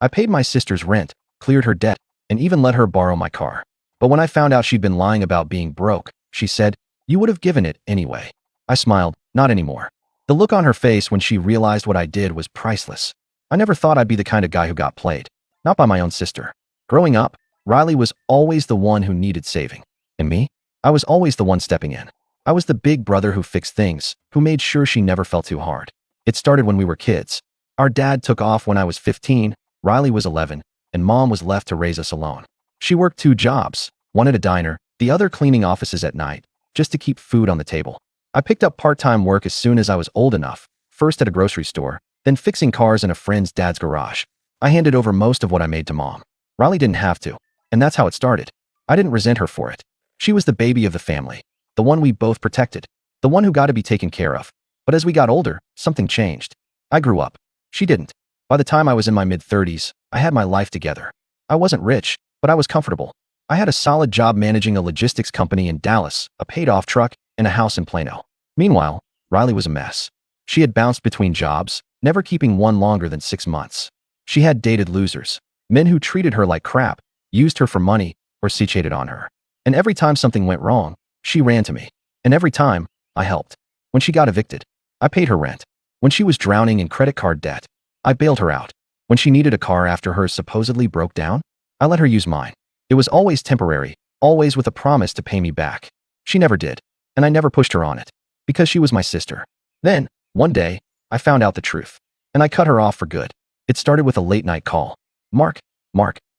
I paid my sister's rent, cleared her debt, and even let her borrow my car. But when I found out she'd been lying about being broke, she said, "You would have given it anyway." I smiled. Not anymore. The look on her face when she realized what I did was priceless. I never thought I'd be the kind of guy who got played. Not by my own sister. Growing up, Riley was always the one who needed saving. And me? I was always the one stepping in. I was the big brother who fixed things, who made sure she never fell too hard. It started when we were kids. Our dad took off when I was 15, Riley was 11, and mom was left to raise us alone. She worked 2 jobs, one at a diner, the other cleaning offices at night, just to keep food on the table. I picked up part-time work as soon as I was old enough, first at a grocery store, then fixing cars in a friend's dad's garage. I handed over most of what I made to mom. Riley didn't have to, and that's how it started. I didn't resent her for it. She was the baby of the family, the one we both protected, the one who got to be taken care of. But as we got older, something changed. I grew up. She didn't. By the time I was in my mid-30s, I had my life together. I wasn't rich, but I was comfortable. I had a solid job managing a logistics company in Dallas, a paid-off truck, and a house in Plano. Meanwhile, Riley was a mess. She had bounced between jobs, never keeping one longer than 6 months. She had dated losers, men who treated her like crap, used her for money, or cheated on her. And every time something went wrong, she ran to me. And every time, I helped. When she got evicted, I paid her rent. When she was drowning in credit card debt, I bailed her out. When she needed a car after hers supposedly broke down, I let her use mine. It was always temporary, always with a promise to pay me back. She never did, and I never pushed her on it, because she was my sister. Then, one day, I found out the truth, and I cut her off for good. It started with a late-night call. Mark,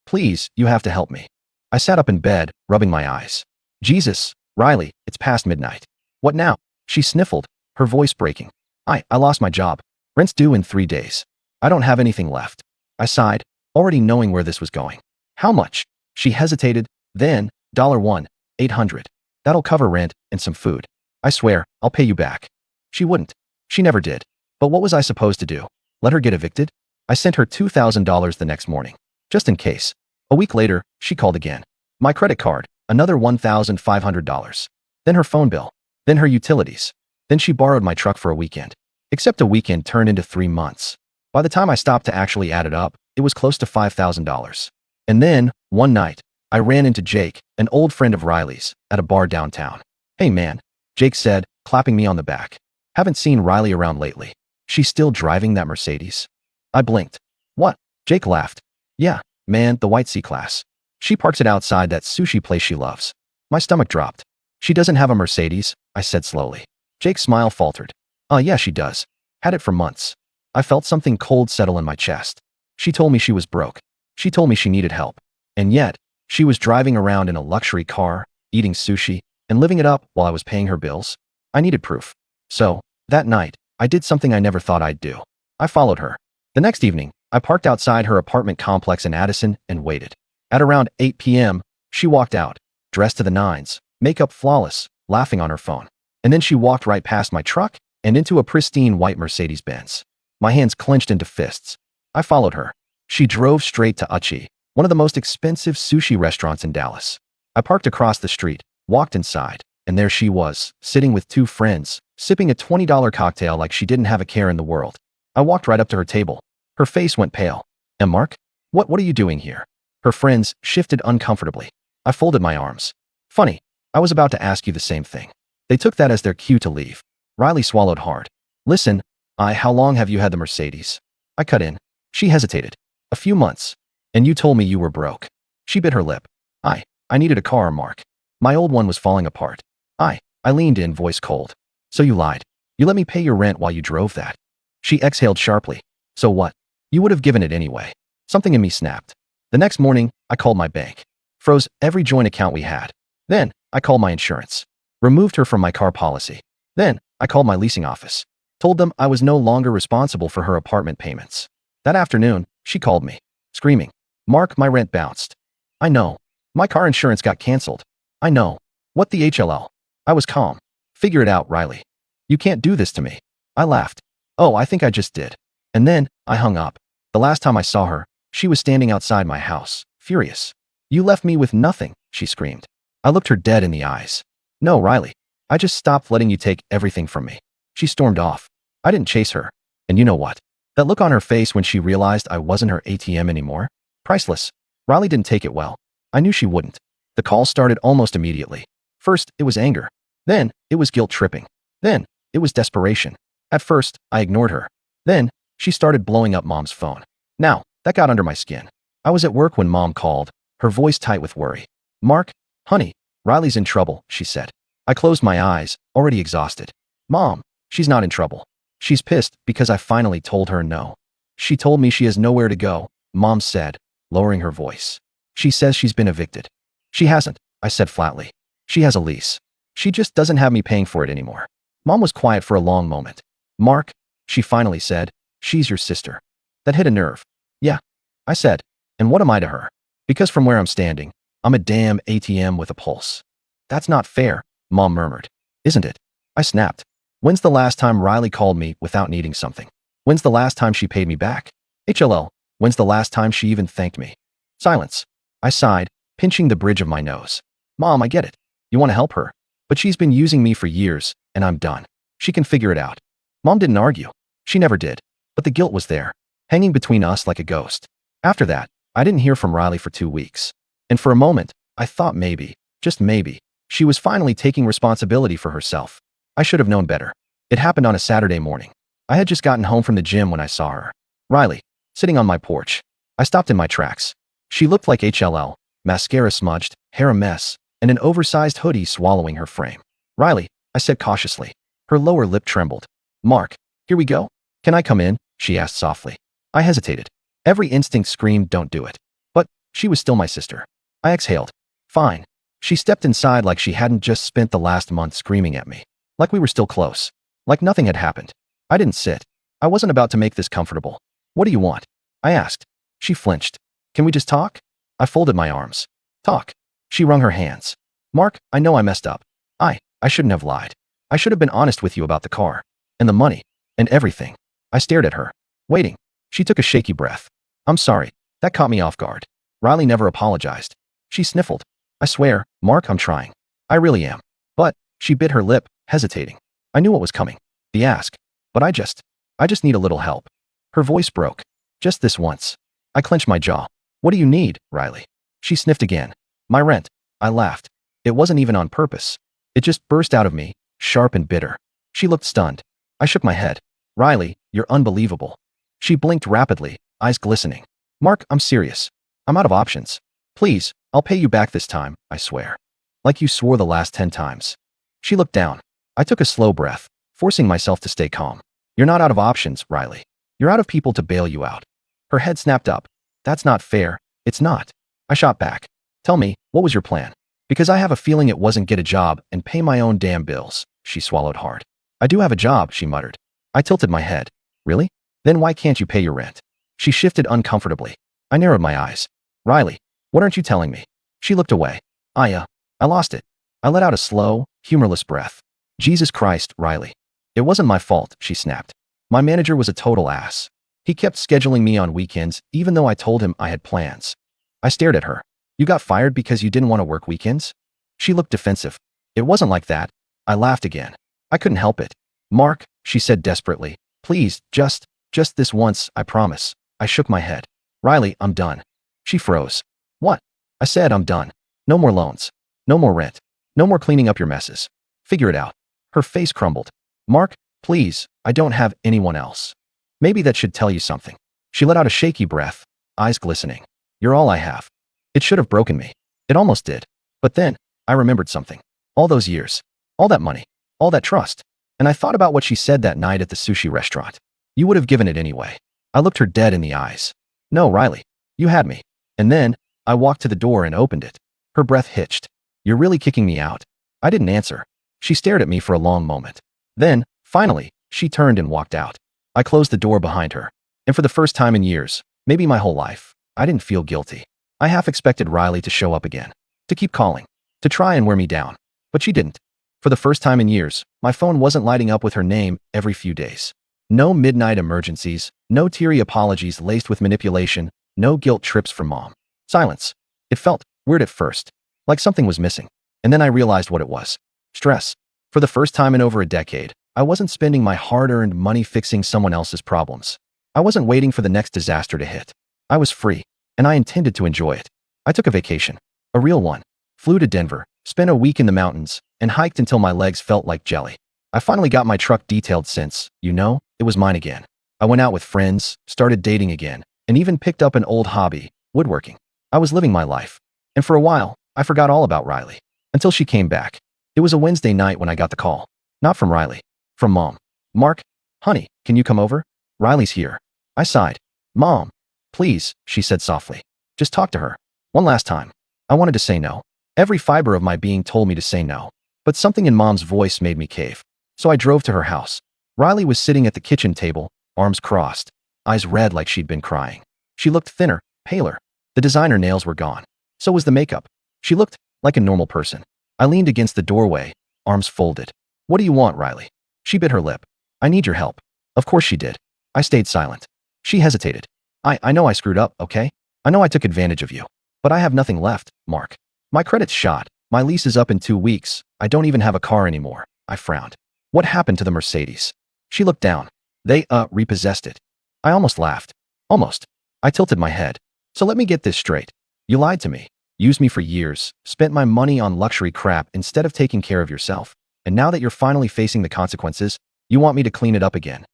please, you have to help me." I sat up in bed, rubbing my eyes. "Jesus, Riley, it's past midnight." "What now?" She sniffled, her voice breaking. I lost my job. Rent's due in 3 days. I don't have anything left." I sighed, already knowing where this was going. "How much?" She hesitated, then, $1, 800. "That'll cover rent and some food. I swear, I'll pay you back." She wouldn't. She never did. But what was I supposed to do? Let her get evicted? I sent her $2,000 the next morning, just in case. A week later, she called again. My credit card, another $1,500. Then her phone bill. Then her utilities. Then she borrowed my truck for a weekend. Except a weekend turned into 3 months. By the time I stopped to actually add it up, it was close to $5,000. And then, one night, I ran into Jake, an old friend of Riley's, at a bar downtown. "Hey man," Jake said, clapping me on the back. "Haven't seen Riley around lately. She's still driving that Mercedes?" I blinked. "What?" Jake laughed. "Yeah, man, the white C-Class. She parks it outside that sushi place she loves." My stomach dropped. "She doesn't have a Mercedes," I said slowly. Jake's smile faltered. Yeah, she does. Had it for months." I felt something cold settle in my chest. She told me she was broke. She told me she needed help. And yet, she was driving around in a luxury car, eating sushi, and living it up while I was paying her bills. I needed proof. So, that night, I did something I never thought I'd do. I followed her. The next evening, I parked outside her apartment complex in Addison and waited. At around 8 p.m., she walked out, dressed to the nines, makeup flawless, laughing on her phone. And then she walked right past my truck and into a pristine white Mercedes-Benz. My hands clenched into fists. I followed her. She drove straight to Uchi, one of the most expensive sushi restaurants in Dallas. I parked across the street, walked inside, and there she was, sitting with 2 friends, sipping a $20 cocktail like she didn't have a care in the world. I walked right up to her table. Her face went pale. "And Mark? What are you doing here?" Her friends shifted uncomfortably. I folded my arms. "Funny, I was about to ask you the same thing." They took that as their cue to leave. Riley swallowed hard. "Listen, how long have you had the Mercedes?" I cut in. She hesitated. "A few months. And you told me you were broke." She bit her lip. I needed a car, Mark. My old one was falling apart." I leaned in, voice cold. "So you lied. You let me pay your rent while you drove that." She exhaled sharply. "So what? You would have given it anyway." Something in me snapped. The next morning, I called my bank. Froze every joint account we had. Then, I called my insurance. Removed her from my car policy. Then, I called my leasing office. Told them I was no longer responsible for her apartment payments. That afternoon, she called me, screaming, "Mark, my rent bounced." "I know. My car insurance got canceled." "I know. What the HLL?" I was calm. "Figure it out, Riley. You can't do this to me." I laughed. "Oh, I think I just did." And then, I hung up. The last time I saw her, she was standing outside my house, furious. "You left me with nothing," she screamed. I looked her dead in the eyes. "No, Riley. I just stopped letting you take everything from me." She stormed off. I didn't chase her. And you know what? That look on her face when she realized I wasn't her ATM anymore? Priceless. Riley didn't take it well. I knew she wouldn't. The call started almost immediately. First, it was anger. Then, it was guilt tripping. Then, it was desperation. At first, I ignored her. Then, she started blowing up Mom's phone. Now, that got under my skin. I was at work when Mom called, her voice tight with worry. Mark, honey, Riley's in trouble, she said. I closed my eyes, already exhausted. Mom, she's not in trouble. She's pissed because I finally told her no. She told me she has nowhere to go, Mom said, lowering her voice. She says she's been evicted. She hasn't, I said flatly. She has a lease. She just doesn't have me paying for it anymore. Mom was quiet for a long moment. Mark, she finally said, she's your sister. That hit a nerve. Yeah, I said. And what am I to her? Because from where I'm standing, I'm a damn ATM with a pulse. That's not fair, Mom murmured. Isn't it? I snapped. When's the last time Riley called me without needing something? When's the last time she paid me back? HLL, when's the last time she even thanked me? Silence. I sighed, pinching the bridge of my nose. Mom, I get it. You want to help her. But she's been using me for years, and I'm done. She can figure it out. Mom didn't argue. She never did. But the guilt was there, hanging between us like a ghost. After that, I didn't hear from Riley for 2 weeks. And for a moment, I thought maybe, just maybe, she was finally taking responsibility for herself. I should have known better. It happened on a Saturday morning. I had just gotten home from the gym when I saw her. Riley, sitting on my porch. I stopped in my tracks. She looked like HLL, mascara smudged, hair a mess, and an oversized hoodie swallowing her frame. Riley, I said cautiously. Her lower lip trembled. Mark, here we go? Can I come in? She asked softly. I hesitated. Every instinct screamed, don't do it. But she was still my sister. I exhaled. Fine. She stepped inside like she hadn't just spent the last month screaming at me. Like we were still close. Like nothing had happened. I didn't sit. I wasn't about to make this comfortable. What do you want? I asked. She flinched. Can we just talk? I folded my arms. Talk. She wrung her hands. Mark, I know I messed up. I shouldn't have lied. I should have been honest with you about the car. And the money. And everything. I stared at her. Waiting. She took a shaky breath. I'm sorry. That caught me off guard. Riley never apologized. She sniffled. I swear, Mark, I'm trying. I really am. But, she bit her lip, hesitating. I knew what was coming. The ask. But I just need a little help. Her voice broke. Just this once. I clenched my jaw. What do you need, Riley? She sniffed again. My rent. I laughed. It wasn't even on purpose. It just burst out of me, sharp and bitter. She looked stunned. I shook my head. Riley, you're unbelievable. She blinked rapidly, eyes glistening. Mark, I'm serious. I'm out of options. Please, I'll pay you back this time, I swear. Like you swore the last 10 times. She looked down. I took a slow breath, forcing myself to stay calm. You're not out of options, Riley. You're out of people to bail you out. Her head snapped up. That's not fair. It's not. I shot back. Tell me, what was your plan? Because I have a feeling it wasn't get a job and pay my own damn bills. She swallowed hard. I do have a job, she muttered. I tilted my head. Really? Then why can't you pay your rent? She shifted uncomfortably. I narrowed my eyes. Riley, what aren't you telling me? She looked away. I lost it. I let out a slow, humorless breath. Jesus Christ, Riley. It wasn't my fault, she snapped. My manager was a total ass. He kept scheduling me on weekends, even though I told him I had plans. I stared at her. You got fired because you didn't want to work weekends? She looked defensive. It wasn't like that. I laughed again. I couldn't help it. Mark, she said desperately. Please, just this once, I promise. I shook my head. Riley, I'm done. She froze. What? I said I'm done. No more loans. No more rent. No more cleaning up your messes. Figure it out. Her face crumbled. Mark, please, I don't have anyone else. Maybe that should tell you something. She let out a shaky breath, eyes glistening. You're all I have. It should have broken me. It almost did. But then, I remembered something. All those years. All that money. All that trust. And I thought about what she said that night at the sushi restaurant. You would have given it anyway. I looked her dead in the eyes. No, Riley. You had me. And then, I walked to the door and opened it. Her breath hitched. You're really kicking me out? I didn't answer. She stared at me for a long moment. Then, finally, she turned and walked out. I closed the door behind her. And for the first time in years, maybe my whole life, I didn't feel guilty. I half expected Riley to show up again. To keep calling. To try and wear me down. But she didn't. For the first time in years, my phone wasn't lighting up with her name every few days. No midnight emergencies, no teary apologies laced with manipulation, no guilt trips from Mom. Silence. It felt weird at first, like something was missing. And then I realized what it was. Stress. For the first time in over a decade, I wasn't spending my hard-earned money fixing someone else's problems. I wasn't waiting for the next disaster to hit. I was free, and I intended to enjoy it. I took a vacation. A real one. Flew to Denver, spent a week in the mountains, and hiked until my legs felt like jelly. I finally got my truck detailed since, it was mine again. I went out with friends, started dating again, and even picked up an old hobby, woodworking. I was living my life. And for a while, I forgot all about Riley. Until she came back. It was a Wednesday night when I got the call. Not from Riley. From Mom. "Mark, honey, can you come over? Riley's here." I sighed. "Mom, please," she said softly. "Just talk to her. One last time." I wanted to say no. Every fiber of my being told me to say no. But something in Mom's voice made me cave. So I drove to her house. Riley was sitting at the kitchen table, arms crossed, eyes red like she'd been crying. She looked thinner, paler. The designer nails were gone. So was the makeup. She looked like a normal person. I leaned against the doorway, arms folded. "What do you want, Riley?" She bit her lip. "I need your help." Of course she did. I stayed silent. She hesitated. I know I screwed up, okay? I know I took advantage of you. But I have nothing left, Mark. My credit's shot. My lease is up in 2 weeks. I don't even have a car anymore." I frowned. "What happened to the Mercedes?" She looked down. "They, repossessed it." I almost laughed. Almost. I tilted my head. "So let me get this straight. You lied to me, used me for years, spent my money on luxury crap instead of taking care of yourself, and now that you're finally facing the consequences, you want me to clean it up again."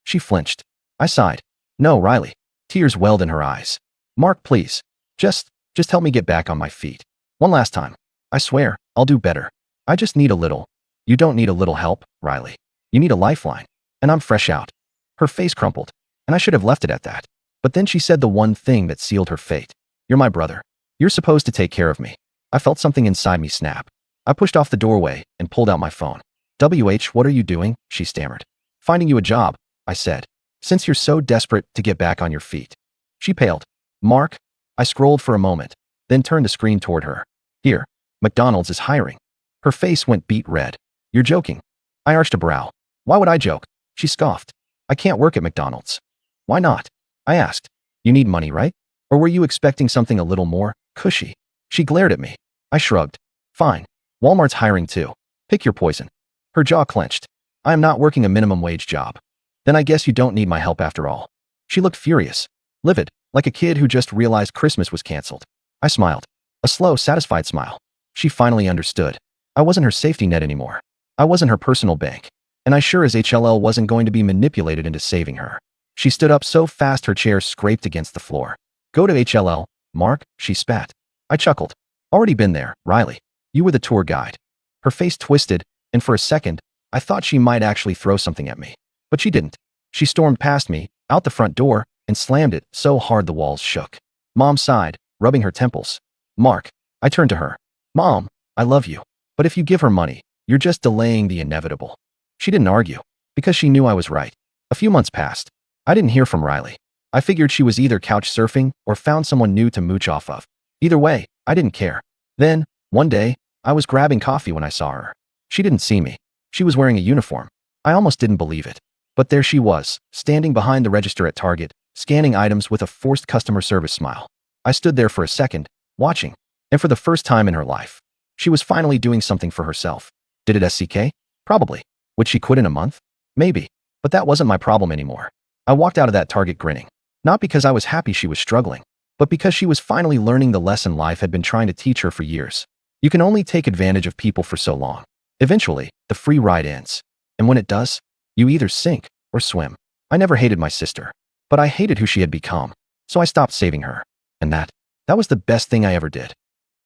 She flinched. I sighed. "No, Riley." Tears welled in her eyes. "Mark, please. Just help me get back on my feet. One last time. I swear, I'll do better. I just need a little." "You don't need a little help, Riley. You need a lifeline. And I'm fresh out." Her face crumpled, and I should have left it at that. But then she said the one thing that sealed her fate. "You're my brother. You're supposed to take care of me." I felt something inside me snap. I pushed off the doorway and pulled out my phone. What are you doing?" she stammered. "Finding you a job," I said. "Since you're so desperate to get back on your feet." She paled. "Mark?" I scrolled for a moment, then turned the screen toward her. "Here, McDonald's is hiring." Her face went beet red. "You're joking." I arched a brow. "Why would I joke?" She scoffed. "I can't work at McDonald's." "Why not?" I asked. "You need money, right? Or were you expecting something a little more cushy?" She glared at me. I shrugged. "Fine. Walmart's hiring too. Pick your poison." Her jaw clenched. "I am not working a minimum wage job." "Then I guess you don't need my help after all." She looked furious. Livid, like a kid who just realized Christmas was canceled. I smiled. A slow, satisfied smile. She finally understood. I wasn't her safety net anymore. I wasn't her personal bank. And I sure as HLL wasn't going to be manipulated into saving her. She stood up so fast her chair scraped against the floor. "Go to HLL, Mark," she spat. I chuckled. "Already been there, Riley. You were the tour guide." Her face twisted, and for a second, I thought she might actually throw something at me. But she didn't. She stormed past me, out the front door, and slammed it so hard the walls shook. Mom sighed, rubbing her temples. "Mark." I turned to her. "Mom, I love you. But if you give her money, you're just delaying the inevitable." She didn't argue, because she knew I was right. A few months passed. I didn't hear from Riley. I figured she was either couch surfing or found someone new to mooch off of. Either way, I didn't care. Then, one day, I was grabbing coffee when I saw her. She didn't see me. She was wearing a uniform. I almost didn't believe it. But there she was, standing behind the register at Target, scanning items with a forced customer service smile. I stood there for a second, watching. And for the first time in her life, she was finally doing something for herself. Did it SCK? Probably. Would she quit in a month? Maybe. But that wasn't my problem anymore. I walked out of that Target grinning. Not because I was happy she was struggling, but because she was finally learning the lesson life had been trying to teach her for years. You can only take advantage of people for so long. Eventually, the free ride ends. And when it does, you either sink or swim. I never hated my sister, but I hated who she had become. So I stopped saving her. And that was the best thing I ever did.